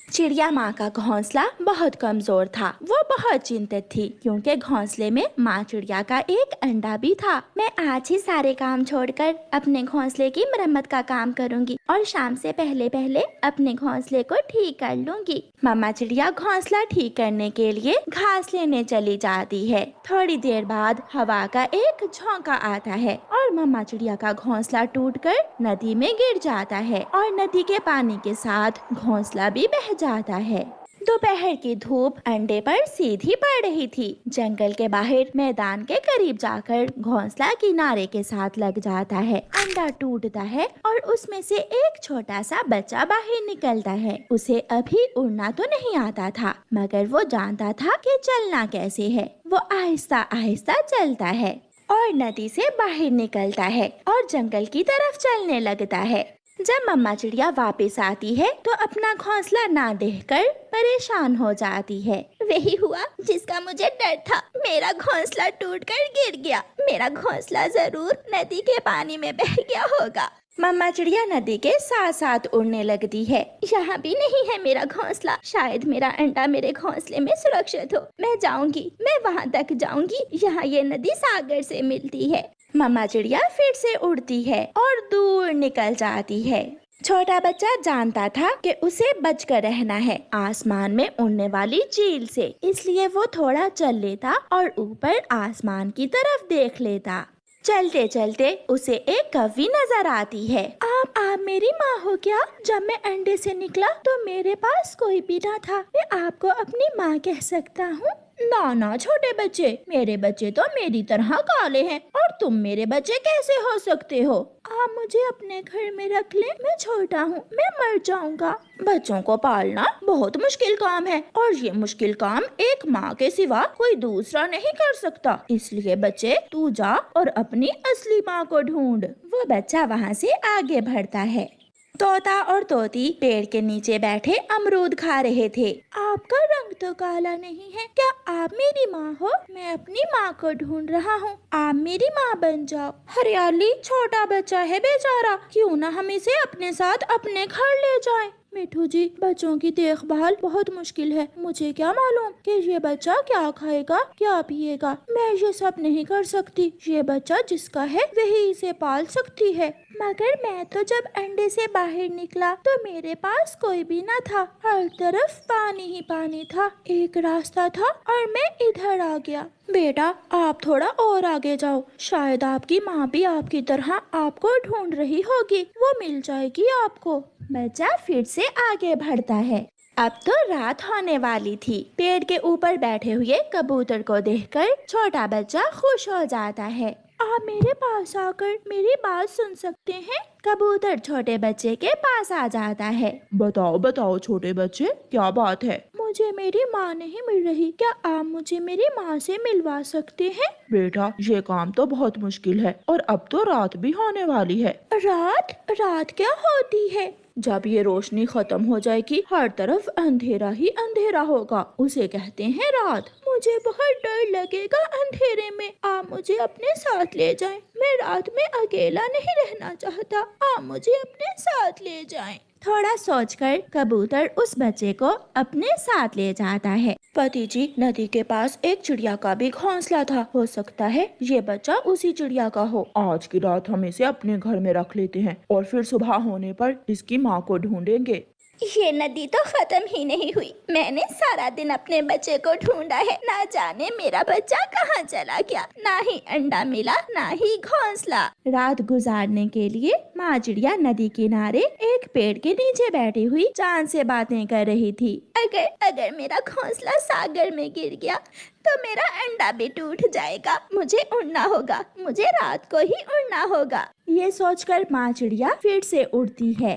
चिड़िया माँ का घोंसला बहुत कमजोर था। वो बहुत चिंतित थी क्योंकि घोंसले में माँ चिड़िया का एक अंडा भी था। मैं आज ही सारे काम छोड़कर अपने घोंसले की मरम्मत का काम करूंगी और शाम से पहले पहले अपने घोंसले को ठीक कर लूंगी। मम्मा चिड़िया घोंसला ठीक करने के लिए घास लेने चली जाती है। थोड़ी देर बाद हवा का एक झोंका आता है और मम्मा चिड़िया का घोंसला टूटकर नदी में गिर जाता है और नदी के पानी के साथ घोंसला भी बह जाता है। दोपहर की धूप अंडे पर सीधी पड़ रही थी। जंगल के बाहर मैदान के करीब जाकर घोंसला किनारे के साथ लग जाता है। अंडा टूटता है और उसमें से एक छोटा सा बच्चा बाहर निकलता है। उसे अभी उड़ना तो नहीं आता था, मगर वो जानता था कि चलना कैसे है। वो आहिस्ता आहिस्ता चलता है और नदी से बाहर निकलता है और जंगल की तरफ चलने लगता है। जब मम्मा चिड़िया वापस आती है तो अपना घोंसला ना देखकर परेशान हो जाती है। वही हुआ जिसका मुझे डर था। मेरा घोंसला टूटकर गिर गया। मेरा घोंसला जरूर नदी के पानी में बह गया होगा। मम्मा चिड़िया नदी के साथ साथ उड़ने लगती है। यहाँ भी नहीं है मेरा घोंसला। शायद मेरा अंडा मेरे घोंसले में सुरक्षित हो। मैं जाऊंगी, मैं वहाँ तक जाऊंगी। यहाँ ये नदी सागर से मिलती है। मम्मा चिड़िया फिर से उड़ती है और दूर निकल जाती है। छोटा बच्चा जानता था कि उसे बचकर रहना है आसमान में उड़ने वाली चील से, इसलिए वो थोड़ा चल लेता और ऊपर आसमान की तरफ देख लेता। चलते चलते उसे एक कौवी नजर आती है। आप मेरी माँ हो क्या? जब मैं अंडे से निकला तो मेरे पास कोई भी ना था। मैं आपको अपनी माँ कह सकता हूँ? ना छोटे बच्चे, मेरे बच्चे तो मेरी तरह काले हैं और तुम मेरे बच्चे कैसे हो सकते हो? आप मुझे अपने घर में रख लें। मैं छोटा हूँ, मैं मर जाऊंगा। बच्चों को पालना बहुत मुश्किल काम है और ये मुश्किल काम एक माँ के सिवा कोई दूसरा नहीं कर सकता। इसलिए बच्चे तू जा और अपनी असली माँ को ढूंढ। वो बच्चा वहाँ से आगे बढ़ता है। तोता और तोती पेड़ के नीचे बैठे अमरूद खा रहे थे। आपका रंग तो काला नहीं है, क्या आप मेरी माँ हो? मैं अपनी माँ को ढूंढ रहा हूँ, आप मेरी माँ बन जाओ। हरियाली छोटा बच्चा है बेचारा, क्यों ना हम इसे अपने साथ अपने घर ले जाएं। मिठू जी, बच्चों की देखभाल बहुत मुश्किल है। मुझे क्या मालूम कि ये बच्चा क्या खाएगा, क्या पिएगा। मैं ये सब नहीं कर सकती। ये बच्चा जिसका है वही इसे पाल सकती है। मगर मैं तो जब अंडे से बाहर निकला तो मेरे पास कोई भी न था। हर तरफ पानी ही पानी था। एक रास्ता था और मैं इधर आ गया। बेटा, आप थोड़ा और आगे जाओ। शायद आपकी माँ भी आपकी तरह आपको ढूंढ रही होगी। वो मिल जाएगी आपको। बच्चा फिर से आगे बढ़ता है। अब तो रात होने वाली थी। पेड़ के ऊपर बैठे हुए कबूतर को देखकर छोटा बच्चा खुश हो जाता है। आप मेरे पास आकर मेरी बात सुन सकते हैं? कबूतर छोटे बच्चे के पास आ जाता है। बताओ छोटे बच्चे, क्या बात है? मुझे मेरी माँ नहीं मिल रही। क्या आप मुझे मेरी माँ से मिलवा सकते हैं? बेटा, ये काम तो बहुत मुश्किल है और अब तो रात भी होने वाली है। रात क्या होती है? जब ये रोशनी खत्म हो जाएगी हर तरफ अंधेरा ही अंधेरा होगा, उसे कहते हैं रात। मुझे बहुत डर लगेगा अंधेरे में। आप मुझे अपने साथ ले जाएं। मैं रात में अकेला नहीं रहना चाहता। आप मुझे अपने साथ ले जाएं। थोड़ा सोचकर कबूतर उस बच्चे को अपने साथ ले जाता है। पति जी, नदी के पास एक चिड़िया का भी घोंसला था। हो सकता है ये बच्चा उसी चिड़िया का हो। आज की रात हम इसे अपने घर में रख लेते हैं और फिर सुबह होने पर इसकी माँ को ढूंढेंगे। ये नदी तो खत्म ही नहीं हुई। मैंने सारा दिन अपने बच्चे को ढूंढा है। ना जाने मेरा बच्चा कहाँ चला गया। ना ही अंडा मिला, ना ही घोंसला। रात गुजारने के लिए माँ चिड़िया नदी किनारे एक पेड़ के नीचे बैठी हुई चांद से बातें कर रही थी। अगर मेरा घोंसला सागर में गिर गया तो मेरा अंडा भी टूट जाएगा। मुझे उड़ना होगा, मुझे रात को ही उड़ना होगा। ये सोचकर माँ चिड़िया फिर से उड़ती है।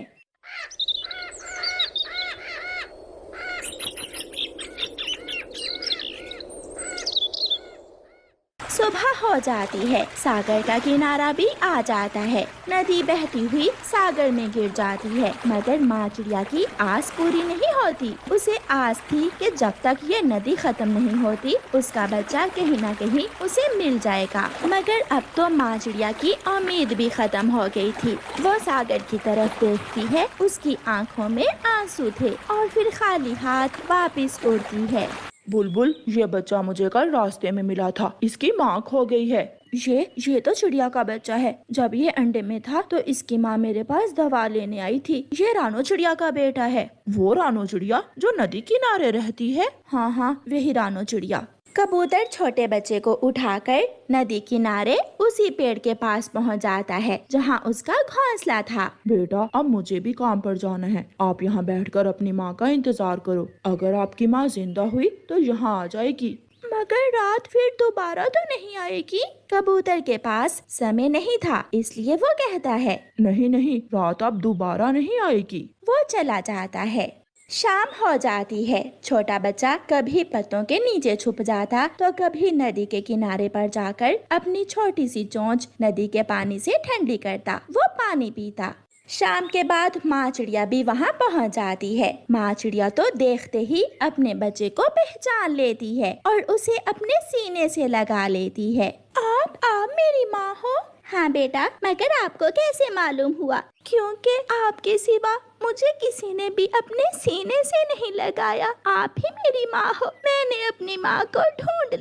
सुबह हो जाती है, सागर का किनारा भी आ जाता है। नदी बहती हुई सागर में गिर जाती है, मगर माँ चिड़िया की आस पूरी नहीं होती। उसे आस थी कि जब तक ये नदी खत्म नहीं होती उसका बच्चा कहीं न कहीं उसे मिल जाएगा, मगर अब तो माँ चिड़िया की उम्मीद भी खत्म हो गई थी। वो सागर की तरफ देखती है, उसकी आंखों में आंसू थे और फिर खाली हाथ वापस उड़ती है। बुलबुल, ये बच्चा मुझे कल रास्ते में मिला था, इसकी माँ खो गई है। ये तो चिड़िया का बच्चा है। जब ये अंडे में था तो इसकी माँ मेरे पास दवा लेने आई थी। ये रानो चिड़िया का बेटा है। वो रानो चिड़िया जो नदी किनारे रहती है? हाँ, वही रानो चिड़िया। कबूतर छोटे बच्चे को उठाकर नदी किनारे उसी पेड़ के पास पहुंच जाता है जहां उसका घोंसला था। बेटा, अब मुझे भी काम पर जाना है। आप यहाँ बैठकर अपनी माँ का इंतजार करो। अगर आपकी माँ जिंदा हुई तो यहाँ आ जाएगी। मगर रात फिर दोबारा तो नहीं आएगी? कबूतर के पास समय नहीं था, इसलिए वो कहता है, नहीं, रात अब दोबारा नहीं आएगी। वो चला जाता है। शाम हो जाती है। छोटा बच्चा कभी पत्तों के नीचे छुप जाता तो कभी नदी के किनारे पर जाकर अपनी छोटी सी चोंच नदी के पानी से ठंडी करता। वो पानी पीता। शाम के बाद माँ चिड़िया भी वहाँ पहुँच जाती है। माँ चिड़िया तो देखते ही अपने बच्चे को पहचान लेती है और उसे अपने सीने से लगा लेती है। आप मेरी माँ हो? हाँ बेटा, मगर आपको कैसे मालूम हुआ? क्योंकि आपके सिवा मुझे किसी ने भी अपने सीने से नहीं लगाया। आप ही मेरी माँ हो। मैंने अपनी माँ को ढूंढ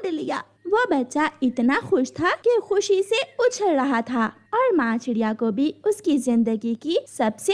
लिया। वो बच्चा इतना खुश था कि खुशी से उछल रहा था और माँ चिड़िया को भी उसकी जिंदगी की सबसे